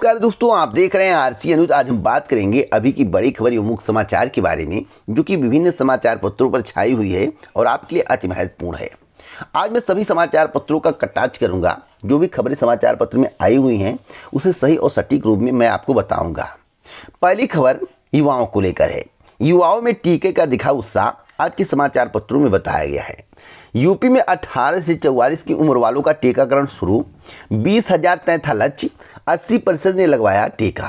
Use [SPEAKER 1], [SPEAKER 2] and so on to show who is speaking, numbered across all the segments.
[SPEAKER 1] नमस्कार दोस्तों, आप देख रहे हैं आरसी न्यूज। आज हम बात करेंगे अभी की बड़ी खबर एवं मुख्य समाचार के बारे में, जो कि विभिन्न समाचार पत्रों पर छाई हुई है और आपके लिए अति महत्वपूर्ण है। आज मैं सभी समाचार पत्रों का कटाच करूंगा, जो भी खबरें समाचार पत्र में आई हुई हैं उसे सही और सटीक रूप में मैं आपको बताऊंगा। पहली खबर युवाओं को लेकर है। युवाओं में टीके का दिखा उत्साह, आज के समाचार पत्रों में बताया गया है। यूपी में 18 से 44 की उम्र वालों का टीकाकरण शुरू, 20,000 तय था लक्ष्य, 80% ने लगवाया टीका।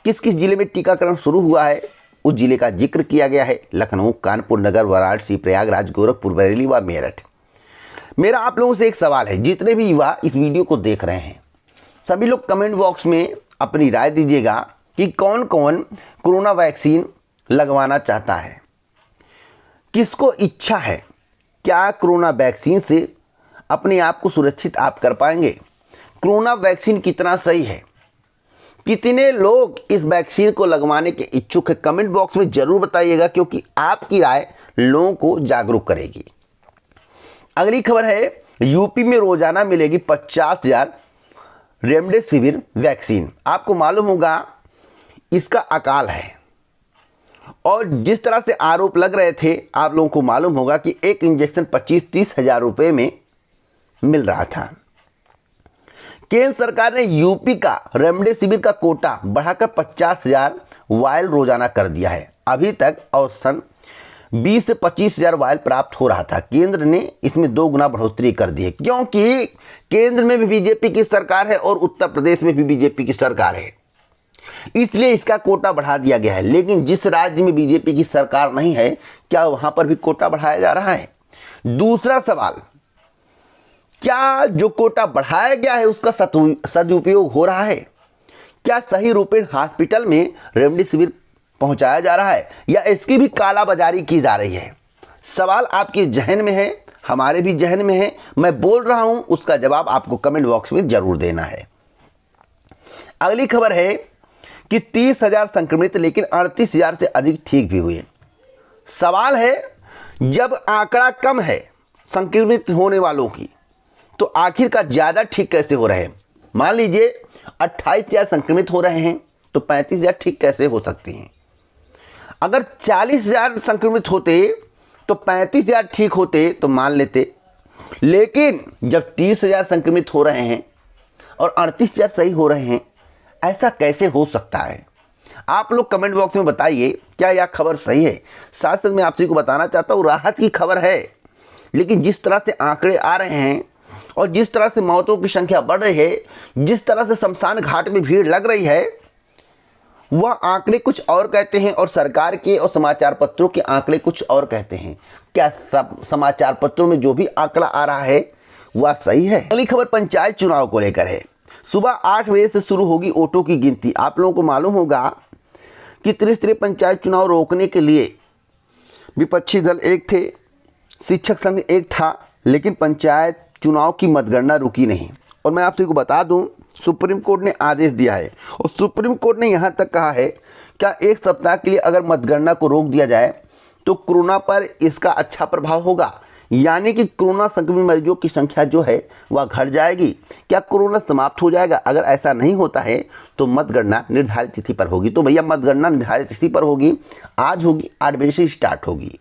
[SPEAKER 1] किस किस जिले में टीकाकरण शुरू हुआ है उस जिले का जिक्र किया गया है। लखनऊ, कानपुर नगर, वाराणसी, प्रयागराज, गोरखपुर, बरेली व मेरठ। मेरा आप लोगों से एक सवाल है, जितने भी युवा इस वीडियो को देख रहे हैं सभी लोग कमेंट बॉक्स में अपनी राय दीजिएगा कि कौन कौन कोरोना वैक्सीन लगवाना चाहता है, किसको इच्छा है, क्या कोरोना वैक्सीन से अपने आप को सुरक्षित आप कर पाएंगे, कोरोना वैक्सीन कितना सही है, कितने लोग इस वैक्सीन को लगवाने के इच्छुक है। कमेंट बॉक्स में जरूर बताइएगा, क्योंकि आपकी राय लोगों को जागरूक करेगी। अगली खबर है, यूपी में रोजाना मिलेगी 50,000 रेमडेसिविर वैक्सीन। आपको मालूम होगा इसका अकाल है, और जिस तरह से आरोप लग रहे थे आप लोगों को मालूम होगा कि एक इंजेक्शन 25-30 हजार रुपये में मिल रहा था। केंद्र सरकार ने यूपी का रेमडेसिविर का कोटा बढ़ाकर 50,000 वायल रोजाना कर दिया है। अभी तक औसतन 20 से 25,000 वायल प्राप्त हो रहा था। केंद्र ने इसमें 2 गुना बढ़ोतरी कर दी है, क्योंकि केंद्र में भी बीजेपी की सरकार है और उत्तर प्रदेश में भी बीजेपी की सरकार है, इसलिए इसका कोटा बढ़ा दिया गया है। लेकिन जिस राज्य में बीजेपी की सरकार नहीं है, क्या वहां पर भी कोटा बढ़ाया जा रहा है? दूसरा सवाल, क्या जो कोटा बढ़ाया गया है उसका सदुपयोग हो रहा है? क्या सही रूपेण हॉस्पिटल में रेमडेसिविर पहुंचाया जा रहा है, या इसकी भी कालाबाजारी की जा रही है? सवाल आपके जहन में है, हमारे भी जहन में है। मैं बोल रहा हूं, उसका जवाब आपको कमेंट बॉक्स में जरूर देना है। अगली खबर है कि 30,000 संक्रमित, लेकिन 38,000 से अधिक ठीक भी हुए। सवाल है, जब आंकड़ा कम है संक्रमित होने वालों की, तो आखिरकार ज्यादा ठीक कैसे हो रहे हैं? मान लीजिए 28,000 संक्रमित हो रहे हैं, तो 35,000 ठीक कैसे हो सकती हैं? अगर 40,000 संक्रमित होते तो 35,000 ठीक होते तो मान लेते। लेकिन जब 30,000 संक्रमित हो रहे हैं और 38,000 सही हो रहे हैं, ऐसा कैसे हो सकता है? आप लोग कमेंट बॉक्स में बताइए, क्या यह खबर सही है? साथ साथ मैं आप सभी को बताना चाहता हूँ, राहत की खबर है, लेकिन जिस तरह से आंकड़े आ रहे हैं और जिस तरह से मौतों की संख्या बढ़ रही है, जिस तरह से शमशान घाट में भीड़ लग रही है, वह आंकड़े कुछ और कहते हैं और सरकार के और समाचार पत्रों के आंकड़े कुछ और कहते हैं। क्या सब समाचार पत्रों में जो भी आंकड़ा आ रहा है वह सही है? अगली खबर पंचायत चुनाव को लेकर है। सुबह 8 बजे से शुरू होगी वोटों की गिनती। आप लोगों को मालूम होगा कि त्रिस्तरीय पंचायत चुनाव रोकने के लिए विपक्षी दल एक थे, शिक्षक संघ एक था, लेकिन पंचायत चुनाव की मतगणना रुकी नहीं। और मैं आप सभी को बता दूं, सुप्रीम कोर्ट ने आदेश दिया है, और सुप्रीम कोर्ट ने यहां तक कहा है, क्या 1 सप्ताह के लिए अगर मतगणना को रोक दिया जाए तो कोरोना पर इसका अच्छा प्रभाव होगा, यानी कि कोरोना संक्रमित मरीजों की संख्या जो है वह घट जाएगी। क्या कोरोना समाप्त हो जाएगा? अगर ऐसा नहीं होता है तो मतगणना निर्धारित तिथि पर होगी। तो भैया मतगणना निर्धारित तिथि पर होगी, आज होगी, 8 बजे से स्टार्ट होगी।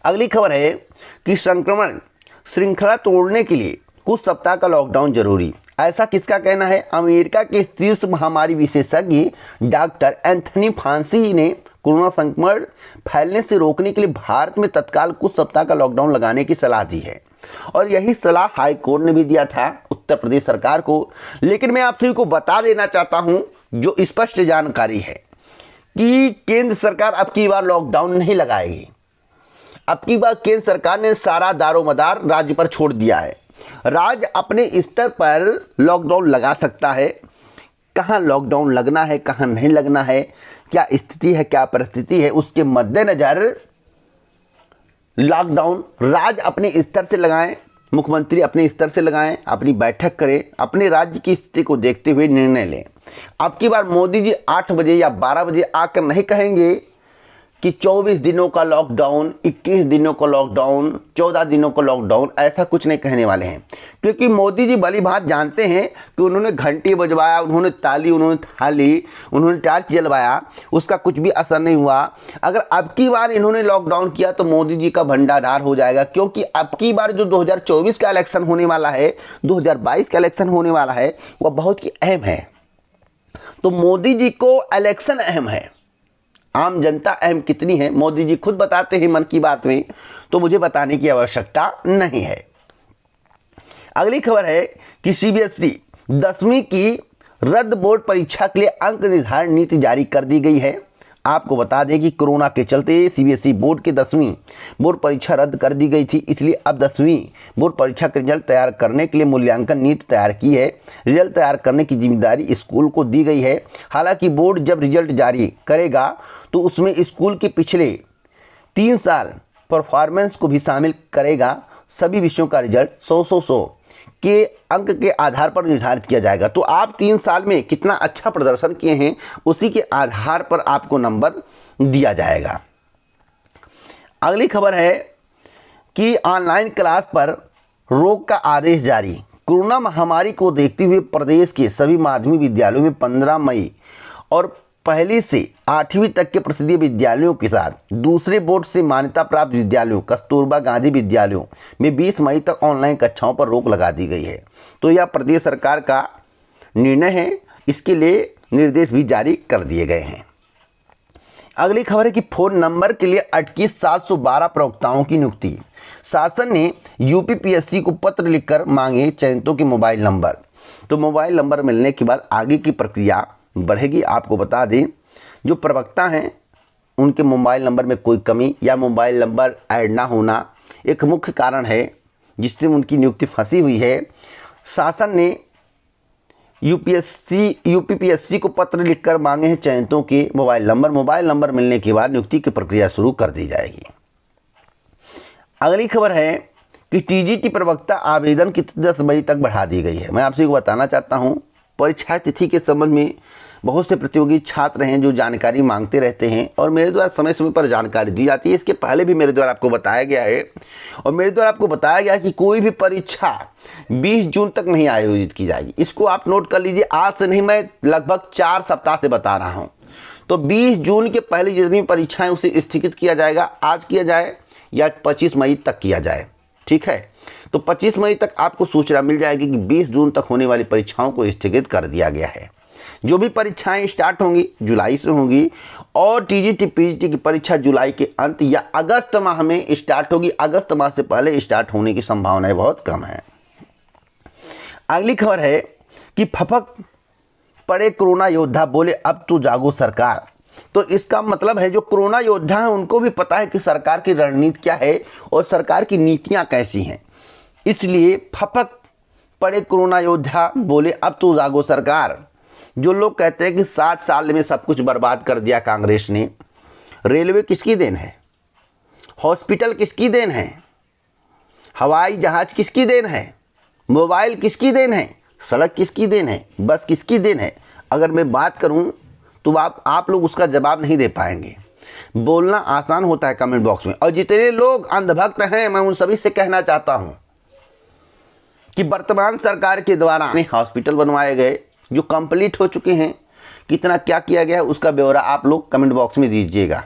[SPEAKER 1] अगली खबर है कि संक्रमण श्रृंखला तोड़ने के लिए कुछ सप्ताह का लॉकडाउन जरूरी। ऐसा किसका कहना है? अमेरिका के शीर्ष महामारी विशेषज्ञ डॉक्टर एंथनी फांसी ने कोरोना संक्रमण फैलने से रोकने के लिए भारत में तत्काल कुछ सप्ताह का लॉकडाउन लगाने की सलाह दी है, और यही सलाह हाई कोर्ट ने भी दिया था उत्तर प्रदेश सरकार को। लेकिन मैं आप सभी को बता देना चाहता हूं, जो स्पष्ट जानकारी है कि केंद्र सरकार अब की बार लॉकडाउन नहीं लगाएगी। अब की बार केंद्र सरकार ने सारा दारोमदार राज्य पर छोड़ दिया है। राज्य अपने स्तर पर लॉकडाउन लगा सकता है। कहां लॉकडाउन लगना है, कहां नहीं लगना है, क्या स्थिति है, क्या परिस्थिति है, उसके मद्देनजर लॉकडाउन राज्य अपने स्तर से लगाएं, मुख्यमंत्री अपने स्तर से लगाएं, अपनी बैठक करें, अपने राज्य की स्थिति को देखते हुए निर्णय लें। अब की बार मोदी जी 8 बजे या 12 बजे आकर नहीं कहेंगे कि 24 दिनों का लॉकडाउन, 21 दिनों का लॉकडाउन, 14 दिनों का लॉकडाउन, ऐसा कुछ नहीं कहने वाले हैं। क्योंकि मोदी जी भली भांति जानते हैं कि उन्होंने घंटी बजवाया, उन्होंने ताली, उन्होंने थाली, उन्होंने टार्च जलवाया, उसका कुछ भी असर नहीं हुआ। अगर अब की बार इन्होंने लॉकडाउन किया तो मोदी जी का भंडार हो जाएगा। क्योंकि अब की बार जो 2024 का इलेक्शन होने वाला है, 2022 का इलेक्शन होने वाला है, वह बहुत ही अहम है। तो मोदी जी को इलेक्शन अहम है, आम जनता अहम कितनी है मोदी जी खुद बताते हैं मन की बात में, तो मुझे बताने की आवश्यकता नहीं है। अगली खबर है कि सीबीएसई 10वीं की रद्द बोर्ड परीक्षा के लिए अंक निर्धारण नीति जारी कर दी गई है। आपको बता दें कि कोरोना के चलते सीबीएसई बोर्ड की 10वीं बोर्ड परीक्षा रद्द कर दी गई थी, इसलिए अब 10वीं बोर्ड परीक्षा का रिजल्ट तैयार करने के लिए मूल्यांकन नीति तैयार की है। रिजल्ट तैयार करने की जिम्मेदारी स्कूल को दी गई है। हालांकि बोर्ड जब रिजल्ट जारी करेगा तो उसमें स्कूल के पिछले 3 साल परफॉर्मेंस को भी शामिल करेगा। सभी विषयों का रिजल्ट 100 के अंक के आधार पर निर्धारित किया जाएगा। तो आप 3 साल में कितना अच्छा प्रदर्शन किए हैं, उसी के आधार पर आपको नंबर दिया जाएगा। अगली खबर है कि ऑनलाइन क्लास पर रोक का आदेश जारी। कोरोना महामारी को देखते हुए प्रदेश के सभी माध्यमिक विद्यालयों में 15 मई और पहली से 8वीं तक के प्रसिद्ध विद्यालयों के साथ दूसरे बोर्ड से मान्यता प्राप्त विद्यालयों, कस्तूरबा गांधी विद्यालयों में 20 मई तक ऑनलाइन कक्षाओं पर रोक लगा दी गई है। तो यह प्रदेश सरकार का निर्णय है, इसके लिए निर्देश भी जारी कर दिए गए हैं। अगली खबर है कि फोन नंबर के लिए अटकी 712 प्रवक्ताओं की नियुक्ति। शासन ने यूपीपीएससी को पत्र लिखकर मांगे चयनितों के मोबाइल नंबर। तो मोबाइल नंबर मिलने के बाद आगे की प्रक्रिया बढ़ेगी। आपको बता दें, जो प्रवक्ता हैं उनके मोबाइल नंबर में कोई कमी या मोबाइल नंबर ऐड ना होना एक मुख्य कारण है जिससे उनकी नियुक्ति फंसी हुई है। शासन ने यूपीपीएससी को पत्र लिखकर मांगे हैं चयनितों के मोबाइल नंबर। मोबाइल नंबर मिलने के बाद नियुक्ति की प्रक्रिया शुरू कर दी जाएगी। अगली खबर है कि टीजीटी प्रवक्ता आवेदन की 10 मई तक बढ़ा दी गई है। मैं आपसे को बताना चाहता हूं, परीक्षा तिथि के संबंध में बहुत से प्रतियोगी छात्र हैं जो जानकारी मांगते रहते हैं और मेरे द्वारा समय समय पर जानकारी दी जाती है। इसके पहले भी मेरे द्वारा आपको बताया गया है और मेरे द्वारा आपको बताया गया है कि कोई भी परीक्षा 20 जून तक नहीं आयोजित की जाएगी। इसको आप नोट कर लीजिए, आज से नहीं, मैं लगभग 4 सप्ताह से बता रहा हूँ। तो 20 जून के पहले जितनी परीक्षाएँ उसे स्थगित किया जाएगा, आज किया जाए या 25 मई तक किया जाए, ठीक है। तो 25 मई तक आपको सूचना मिल जाएगी कि 20 जून तक होने वाली परीक्षाओं को स्थगित कर दिया गया है। जो भी परीक्षाएं स्टार्ट होंगी जुलाई से होंगी और टीजीटी पीजीटी की परीक्षा जुलाई के अंत या अगस्त माह में स्टार्ट होगी। अगस्त माह से पहले स्टार्ट होने की संभावनाएं बहुत कम है। अगली खबर है कि फपक पड़े कोरोना योद्धा, बोले अब तो जागो सरकार। तो इसका मतलब है जो कोरोना योद्धा हैं उनको भी पता है कि सरकार की रणनीति क्या है और सरकार की नीतियां कैसी हैं। इसलिए फपक पड़े कोरोना योद्धा, बोले अब तो जागो सरकार। जो लोग कहते हैं कि 60 साल में सब कुछ बर्बाद कर दिया कांग्रेस ने, रेलवे किसकी देन है, हॉस्पिटल किसकी देन है, हवाई जहाज किसकी देन है, मोबाइल किसकी देन है, सड़क किसकी देन है, बस किसकी देन है, अगर मैं बात करूं तो आप लोग उसका जवाब नहीं दे पाएंगे। बोलना आसान होता है कमेंट बॉक्स में, और जितने लोग अंधभक्त हैं मैं उन सभी से कहना चाहता हूं कि वर्तमान सरकार के द्वारा हॉस्पिटल बनवाए गए जो कंप्लीट हो चुके हैं, कितना क्या किया गया है उसका ब्यौरा आप लोग कमेंट बॉक्स में दीजिएगा।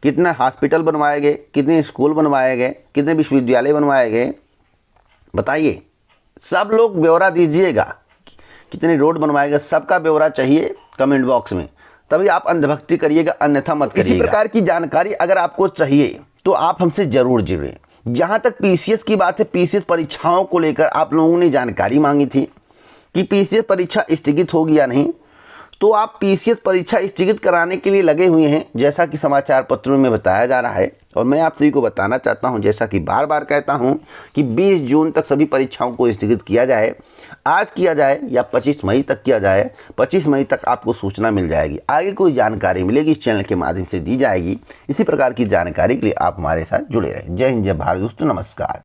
[SPEAKER 1] कितने हॉस्पिटल बनवाए गए, कितने स्कूल बनवाए गए, कितने विश्वविद्यालय बनवाए गए, बताइए, सब लोग ब्यौरा दीजिएगा। कितने रोड बनवाए गए, सबका ब्यौरा चाहिए कमेंट बॉक्स में, तभी आप अंधभक्ति करिएगा, अन्यथा मत करिएगा। इसी प्रकार की जानकारी अगर आपको चाहिए तो आप हमसे जरूर जुड़ें। जहाँ तक पीसीएस की बात है, पीसीएस परीक्षाओं को लेकर आप लोगों ने जानकारी मांगी थी कि पीसीएस परीक्षा स्थगित होगी या नहीं, तो आप पीसीएस परीक्षा स्थगित कराने के लिए लगे हुए हैं, जैसा कि समाचार पत्रों में बताया जा रहा है। और मैं आप सभी को बताना चाहता हूं, जैसा कि बार बार कहता हूं, कि 20 जून तक सभी परीक्षाओं को स्थगित किया जाए, आज किया जाए या 25 मई तक किया जाए। 25 मई तक आपको सूचना मिल जाएगी। आगे कोई जानकारी मिलेगी इस चैनल के माध्यम से दी जाएगी। इसी प्रकार की जानकारी के लिए आप हमारे साथ जुड़े रहें। जय हिंद, जय भारत दोस्तों, नमस्कार।